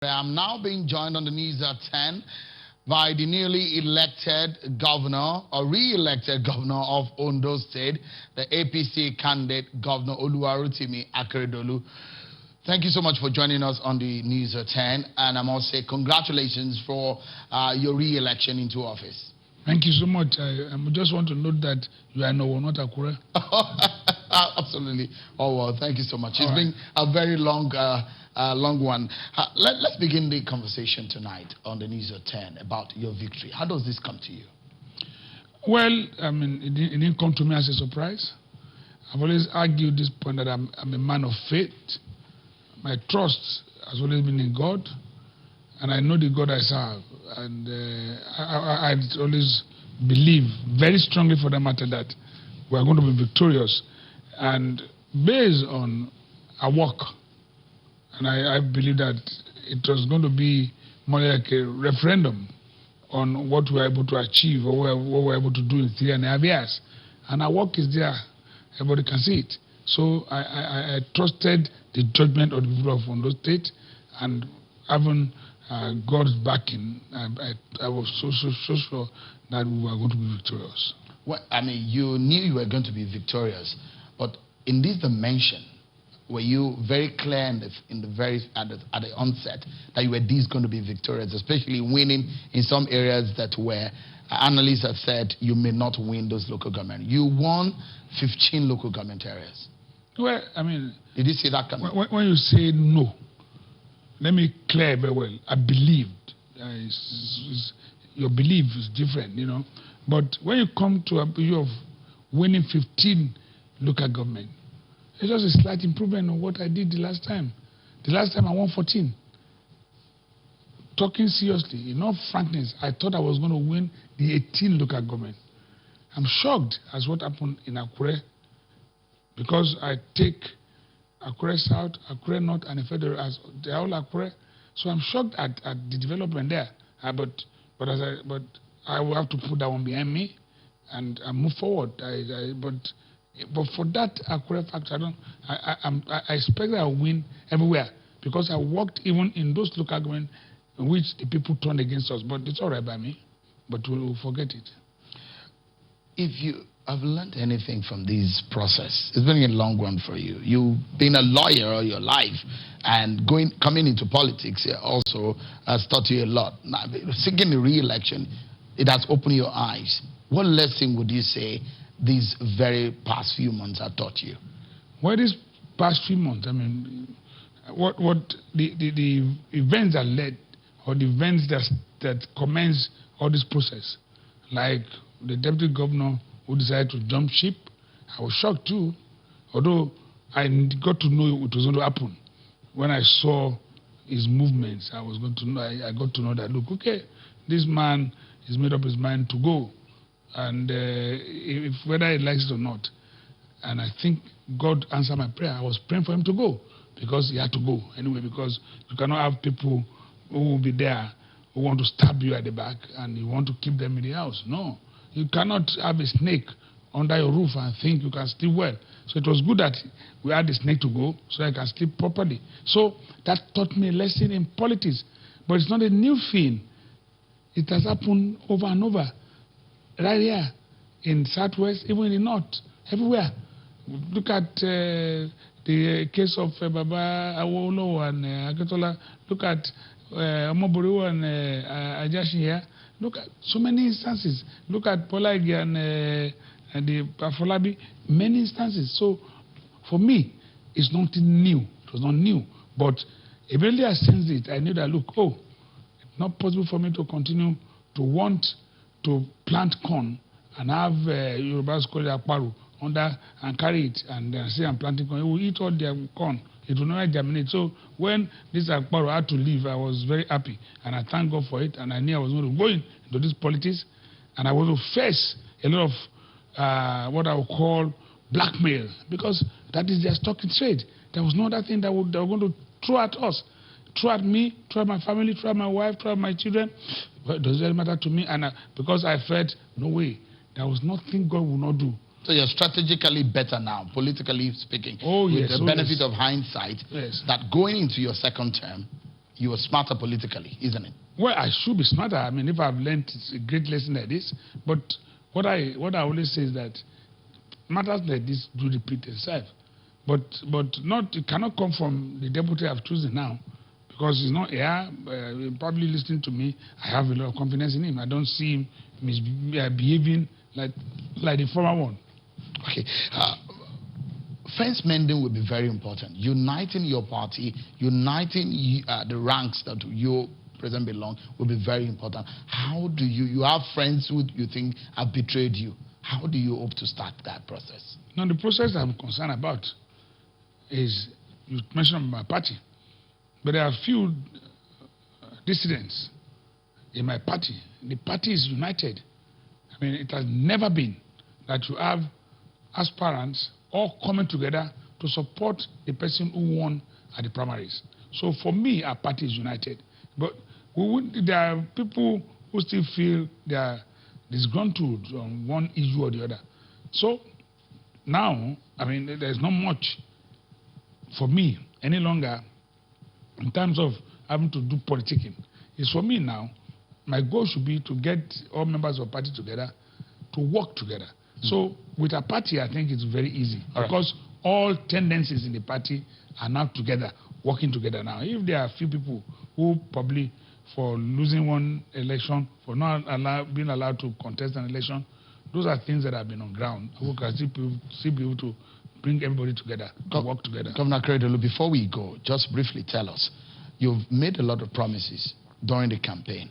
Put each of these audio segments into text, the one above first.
I'm now being joined on the news at 10 by the newly elected governor or re-elected governor of Ondo State, the APC candidate, Governor Oluwarotimi Akeredolu. Thank you so much for joining us on the news at 10, and I must say congratulations for your re-election into office. Thank you so much. I just want to note that you are no not Akure. Absolutely. Oh, well, thank you so much. It's been a very long one. Let's begin the conversation tonight on the news at 10 about your victory. How does this come to you? Well, I mean, it didn't come to me as a surprise. I've always argued this point that I'm a man of faith. My trust has always been in God, and I know the God I serve. And I always believe very strongly, for the matter, that we are going to be victorious. And based on our work, and I believe that it was going to be more like a referendum on what we were able to achieve or what we were able to do in 3.5 years. And our work is there. Everybody can see it. So I trusted the judgment of the people of Ondo State, and having God's backing, I was so sure that we were going to be victorious. Well, I mean, you knew you were going to be victorious, but in this dimension, were you very clear at the onset that you were going to be victorious, especially winning in some areas that where analysts have said you may not win those local government? You won 15 local government areas. Well, I mean, did you see that coming? When you say no, let me clear very well. I believed. Your belief is different, you know. But when you come to a view of winning 15 local government, it's just a slight improvement on what I did the last time. The last time I won 14. Talking seriously, in all frankness, I thought I was going to win the 18 local government. I'm shocked as what happened in Akure, because I take Akure South, Akure North, and the Federal as the whole Akure. So I'm shocked at the development there. But I will have to put that one behind me and move forward. But for that Akure factor, I expect that I'll win everywhere, because I worked even in those local governments in which the people turned against us. But it's all right by me. But we'll forget it. If you have learned anything from this process, it's been a long one for you. You've been a lawyer all your life, and coming into politics also has taught you a lot. Now, seeking a re-election, it has opened your eyes. What lesson would you say these very past few months have taught you? Well, these past few months, I mean, what the events that led, or the events that commenced all this process, like the deputy governor who decided to jump ship, I was shocked too, although I got to know it was going to happen. When I saw his movements, I got to know that, look, okay, this man has made up his mind to go, and if whether he likes it or not. And I think God answered my prayer. I was praying for him to go, because he had to go anyway, because you cannot have people who will be there who want to stab you at the back and you want to keep them in the house. No. You cannot have a snake under your roof and think you can sleep well. So it was good that we had the snake to go so I can sleep properly. So that taught me a lesson in politics. But it's not a new thing. It has happened over and over. Right here in Southwest, even in the North, everywhere. Look at the case of Baba Awolo and Akeredolu. Look at Omoburu and Ajashi here. Look at so many instances. Look at Polagi and the Afolabi. Many instances. So for me, it's nothing new. It was not new. But immediately I sensed it. I knew that, look, it's not possible for me to continue to want to plant corn and have Yoruba's call it akparu under and carry it and say I'm planting corn. It will eat all their corn. It will never germinate. So when this akparu had to leave, I was very happy, and I thank God for it. And I knew I was going to go into this politics, and I was going to face a lot of what I would call blackmail, because that is their stock in trade. There was no other thing they were going to throw at us, throw at me, throw at my family, throw at my wife, throw at my children. But it doesn't matter to me, and because I felt no way, there was nothing God would not do. So you're strategically better now, politically speaking. Oh, yes. With the benefit of hindsight, that going into your second term, you are smarter politically, isn't it? Well, I should be smarter. I mean, if I've learned a great lesson like this, but what I always say is that matters like this do repeat itself, but not, it cannot come from the deputy I've chosen now, because he's not here, probably listening to me. I have a lot of confidence in him. I don't see him behaving like the former one. Okay. Fence mending will be very important. Uniting your party, uniting the ranks that you present belong will be very important. How do you have friends who you think have betrayed you? How do you hope to start that process? Now, the process I'm concerned about is, you mentioned my party, but there are few dissidents in my party. The party is united. I mean, it has never been that you have aspirants all coming together to support the person who won at the primaries. So for me, our party is united. But there are people who still feel they are disgruntled on one issue or the other. So now, I mean, there's not much for me any longer in terms of having to do politicking. It's for me now, my goal should be to get all members of the party together to work together. So with a party, I think it's very easy, because all tendencies in the party are now together, working together now. If there are a few people who probably, for losing one election, for not being allowed to contest an election, those are things that have been on ground. We can still be able to bring everybody together, to work together. Governor Akeredolu, before we go, just briefly tell us, you've made a lot of promises during the campaign,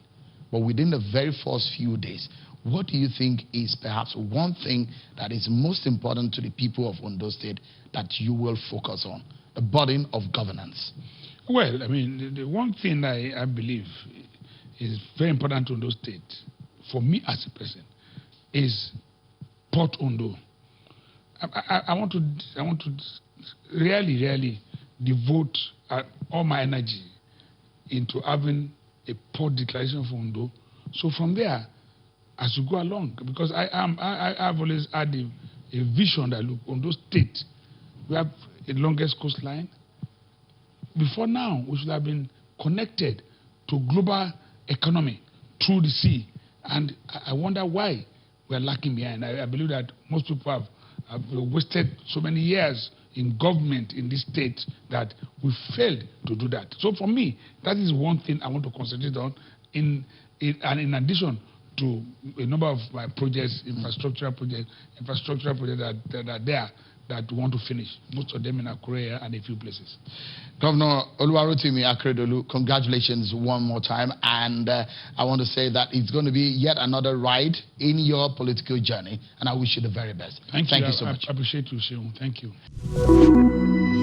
but within the very first few days, what do you think is perhaps one thing that is most important to the people of Ondo State that you will focus on? The burden of governance. Well, I mean, the one thing I believe is very important to Ondo State, for me as a person, is Port Ondo. I want to really devote all my energy into having a port declaration for Ondo. So from there, as you go along, because I've always had a vision that, look, Ondo State, we have the longest coastline. Before now, we should have been connected to global economy through the sea. And I wonder why we're lacking behind. I believe that most people have wasted so many years in government in this state that we failed to do that. So for me, that is one thing I want to concentrate on, and in addition to a number of my projects, infrastructural projects that are there that we want to finish, most of them in Akure and a few places. Governor Oluwarotimi Akeredolu, congratulations one more time, and I want to say that it's going to be yet another ride in your political journey, and I wish you the very best. Thank you so much. I appreciate you, Sheung. Thank you.